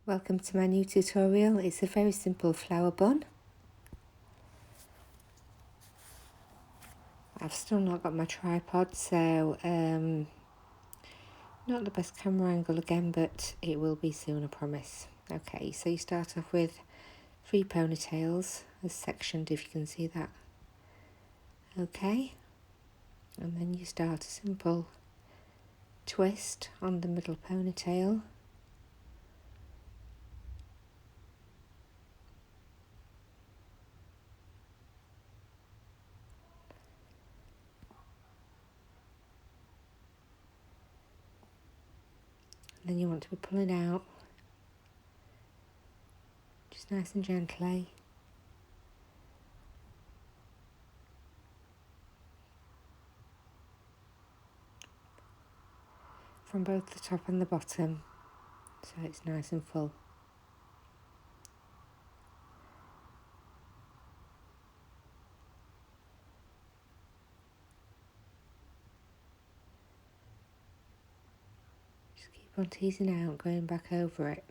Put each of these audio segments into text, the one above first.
Welcome to my new tutorial. It's a very simple flower bun. I've still not got my tripod, so not the best camera angle again, but it will be soon, I promise. Okay, so you start off with 3 ponytails as sectioned, if you can see that. Okay, and then you start a simple twist on the middle ponytail. Then you want to be pulling out just nice and gently. From both the top and the bottom, so it's nice and full. Just keep on teasing out, going back over it.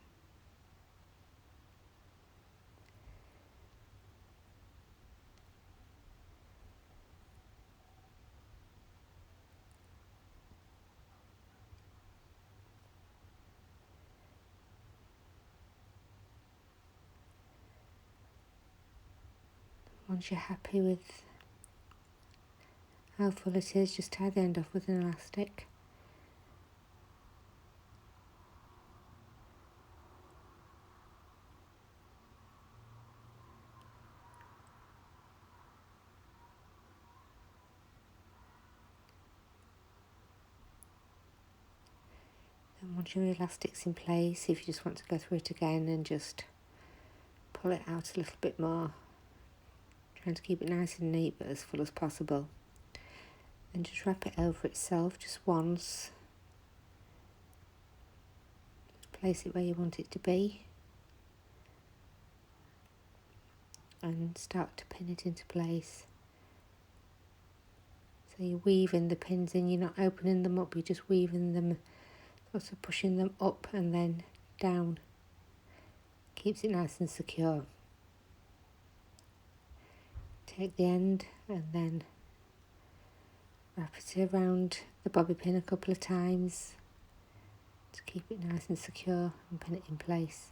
Once you're happy with how full it is, just tie the end off with an elastic. And once your elastic's in place, if you just want to go through it again and just pull it out a little bit more, trying to keep it nice and neat but as full as possible. And just wrap it over itself just once. Place it where you want it to be. And start to pin it into place. So you're weaving the pins in, you're not opening them up, you're just weaving them, sort of pushing them up and then down. Keeps it nice and secure. Take the end and then wrap it around the bobby pin a couple of times to keep it nice and secure and pin it in place.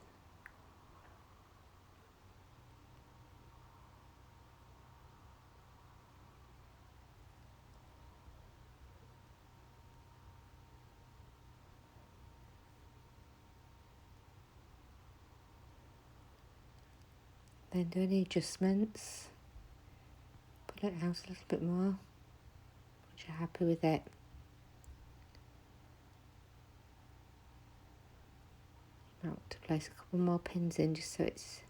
Then do any adjustments, pull it out a little bit more once you're happy with it. You might want to place a couple more pins in just so it's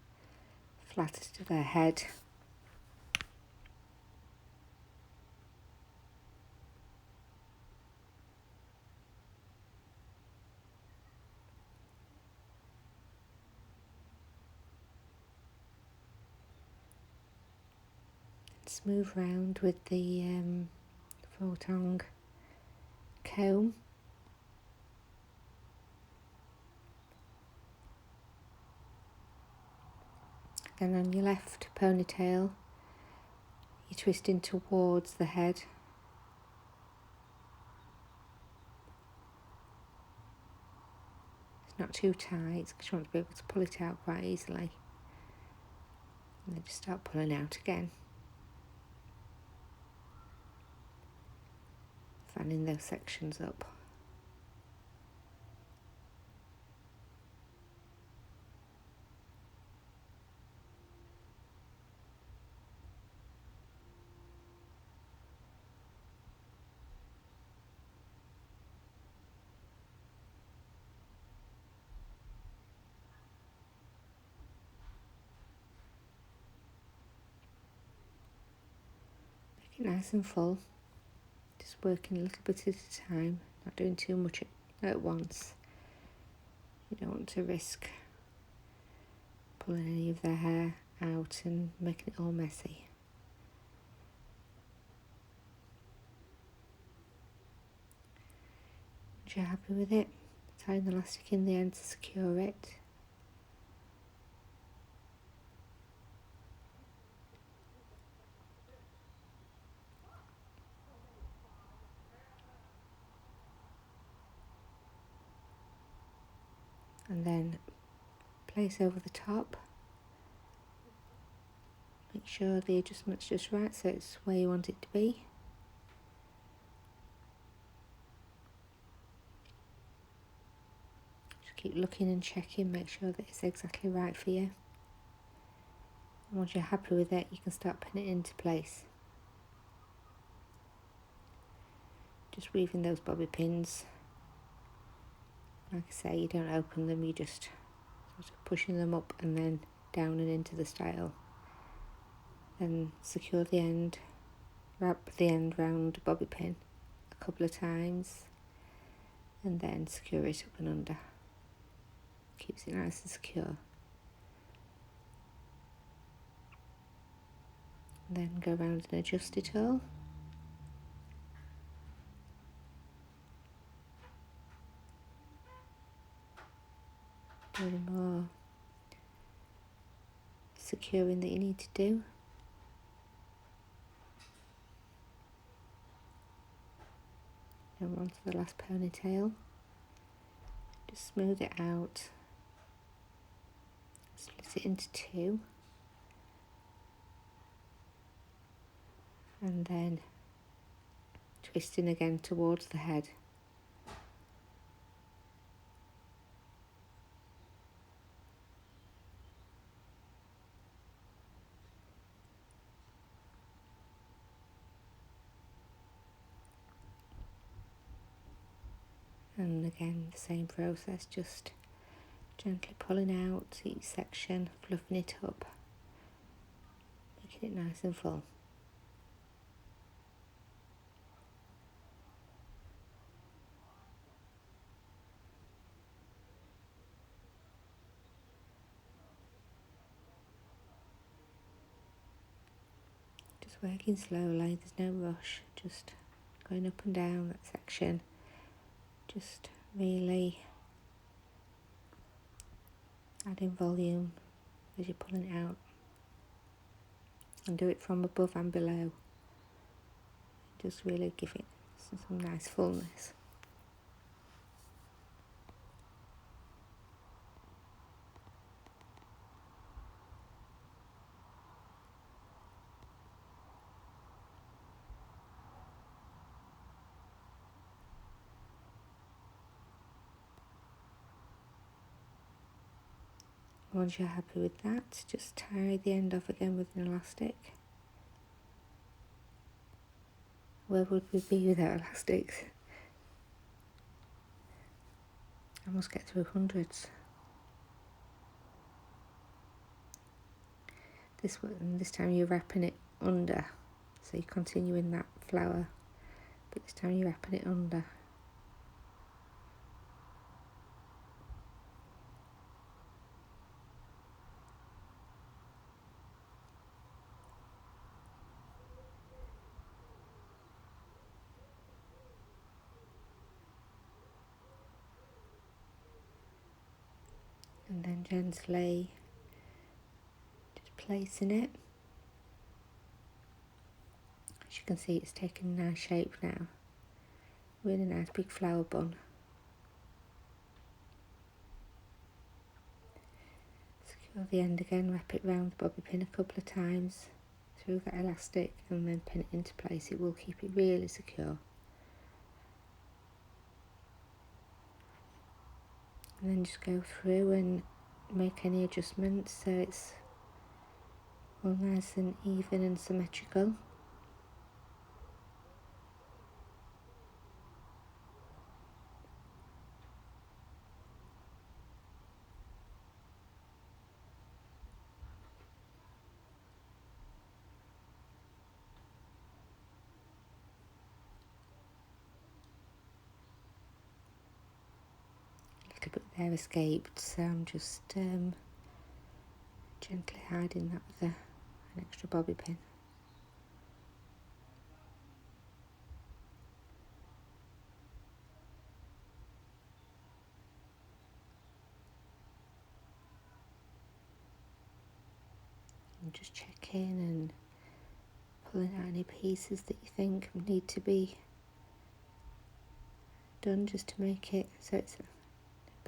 flatter to their head. Smooth round with the 4-tong comb. Then on your left ponytail, you're twisting towards the head. It's not too tight because you want to be able to pull it out quite easily. And then just start pulling out again. Fanning those sections up. Make it nice and full. Just working a little bit at a time, not doing too much at once. You don't want to risk pulling any of their hair out and making it all messy. Once you're happy with it, tie an elastic in the end to secure it. and then place over the top. Make sure the adjustment's just right so it's where you want it to be. Just keep looking and checking, make sure that it's exactly right for you. And once you're happy with it, you can start putting it into place. Just weaving those bobby pins. Like I say, you don't open them, you just sort of pushing them up and then down and into the style. Then secure the end, wrap the end round a bobby pin a couple of times, and then secure it up and under. Keeps it nice and secure. And then go around and adjust it all. Doing more securing that you need to do. Then we're on to the last ponytail. Just smooth it out. Split it into two. And then twisting again towards the head. And again, the same process, just gently pulling out each section, fluffing it up, making it nice and full. Just working slowly, there's no rush, just going up and down that section, just really adding volume as you're pulling it out, and do it from above and below. Just really give it some nice fullness. Once you're happy with that, just tie the end off again with an elastic. Where would we be without elastics? I must get through hundreds. This time you're wrapping it under, so you're continuing that flower, but this time you're wrapping it under. And then gently just placing it. As you can see, it's taking a nice shape now. Really nice big flower bun. Secure the end again, wrap it round the bobby pin a couple of times through that elastic and then pin it into place. It will keep it really secure. And then just go through and make any adjustments so it's all nice and even and symmetrical. A little bit there escaped, so I'm just gently hiding that with an extra bobby pin. And just check in and pulling out any pieces that you think need to be done just to make it so it's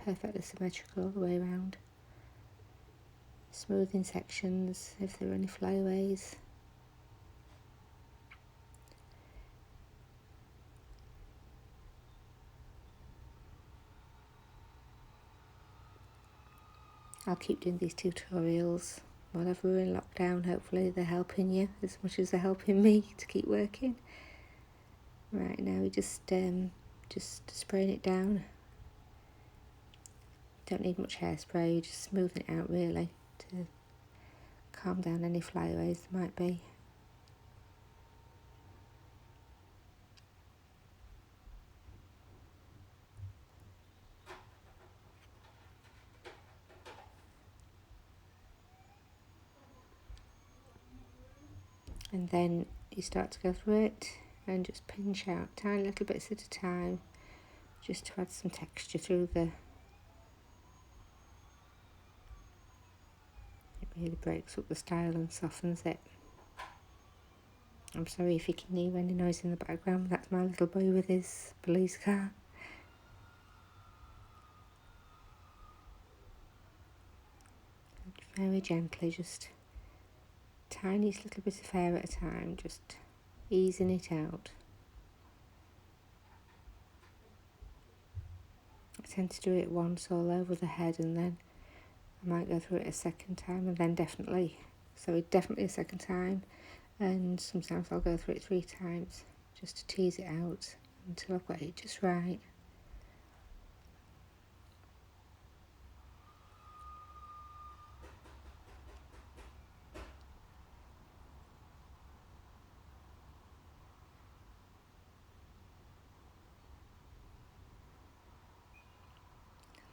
perfectly symmetrical all the way around. Smoothing sections if there are any flyaways. I'll keep doing these tutorials whenever we're in lockdown. Hopefully they're helping you as much as they're helping me to keep working. Right, now we just spraying it down. Don't need much hairspray, just smoothing it out really to calm down any flyaways there might be. And then you start to go through it and just pinch out tiny little bits at a time, just to add some texture through the. It really breaks up the style and softens it. I'm sorry if you can hear any noise in the background, that's my little boy with his police car. Very gently, just tiniest little bit of hair at a time, just easing it out. I tend to do it once all over the head, and then I might go through it a second time, and then definitely a second time, and sometimes I'll go through it 3 times just to tease it out until I've got it just right.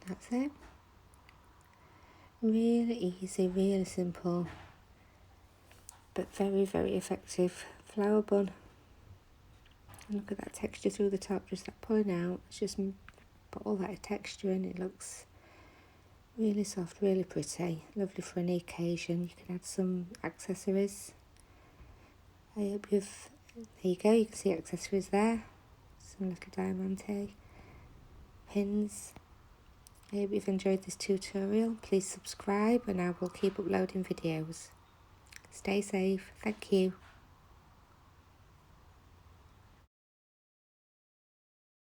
That's it. Really easy, really simple, but very, very effective flower bun. And look at that texture through the top, just that pulling out. It's just put all that texture in. It looks really soft, really pretty. Lovely for any occasion. You can add some accessories. I hope there you go, you can see accessories there. Some little diamante pins. I hope you've enjoyed this tutorial. Please subscribe and I will keep uploading videos. Stay safe. Thank you.